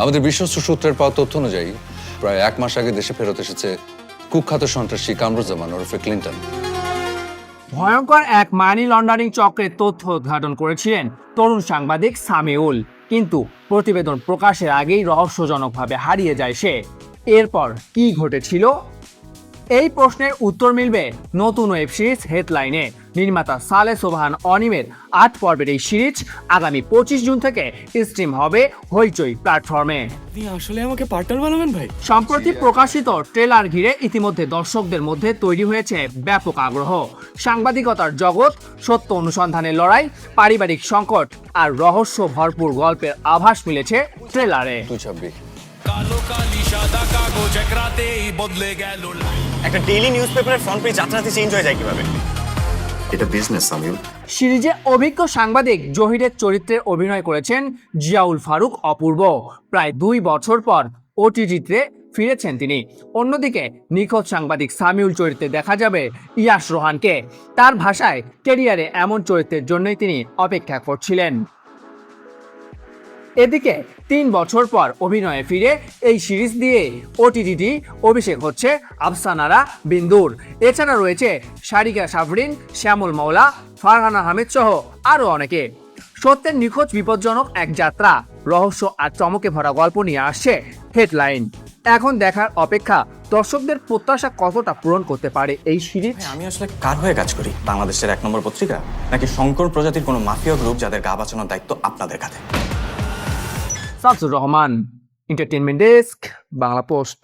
আমাদের বিশ্বস্ত সূত্রের পাওয়া তথ্য অনুযায়ী প্রায় 1 মাস আগে দেশে ফেরত এসেছে কুখ্যাত সন্ত্রাসী কামরুজ্জামান ওরফে ক্লিন্টন। ভয়ঙ্কর এক মানি লন্ডারিং চক্রের তথ্য উদ্ঘাটন করেছিলেন তরুণ সাংবাদিক সামিউল, কিন্তু প্রতিবেদন প্রকাশের আগেই রহস্যজনকভাবে হারিয়ে যায় সে। এরপর কি ঘটেছিল? এই প্রশ্নের উত্তর মিলবে নতুন ওয়েব সিরিজ হেডলাইনে। নির্মাতা সালে সোবহান অনিমের 8 পর্বের এই সিরিজ আগামী 25 জুন থেকে স্ট্রিম হবে হইচই প্ল্যাটফর্মে। আপনি আসলে আমাকে পার্টনার বানাবেন ভাই? সম্প্রতি প্রকাশিত ট্রেলার ঘিরে ইতিমধ্যে দর্শকদের মধ্যে তৈরি হয়েছে ব্যাপক আগ্রহ। সাংবাদিকতার জগৎ, সত্য অনুসন্ধানের লড়াই, পারিবারিক সংকট আর রহস্য ভরপুর গল্পের আভাস মিলেছে ট্রেলারে। একটা ডেইলি নিউজপেপারের ফ্রন্ট পেজ যাত্রাতে চেঞ্জ হয়ে যায় কিভাবে? এটা বিজনেস সামিউল। সিরিজে অভিজ্ঞ সাংবাদিক জহিরের চরিত্রে অভিনয় করেছেন জিয়াউল ফারুক অপূর্ব। প্রায় 2 বছর পর ওটিটিতে ফিরেছেন তিনি। অন্যদিকে নিখোঁজ সাংবাদিক সামিউল চরিত্রে দেখা যাবে ইয়াশ রোহানকে। তার ভাষায়, ক্যারিয়ারে এমন চরিত্রের জন্যই তিনি অপেক্ষা করছিলেন। এদিকে 3 বছর পর অভিনয়ে ফিরে এই সিরিজ দিয়ে ওটিটি অভিষেক হচ্ছে আফসানারা বিন্দুর। এছাড়া রয়েছে সারিকা সাফরিন, শ্যামল মাওলা, ফারহান আহমেদ সহ আরও অনেকে। সত্যের নিখোঁজ বিপজ্জনক এক যাত্রা, রহস্য আর চমকে ভরা গল্প নিয়ে আসছে হেডলাইন। এখন দেখার অপেক্ষা দর্শকদের প্রত্যাশা কতটা পূরণ করতে পারে এই সিরিজ। আমি আসলে কার হয়ে কাজ করি? বাংলাদেশের 1 নম্বর পত্রিকা নাকি শঙ্কর প্রজাতির কোনো মাফিয়া গ্রুপ যাদের গা বাঁচানোর দায়িত্ব আপনাদের কাঁধে? Shamsur Rahman, entertainment desk, Bangla post.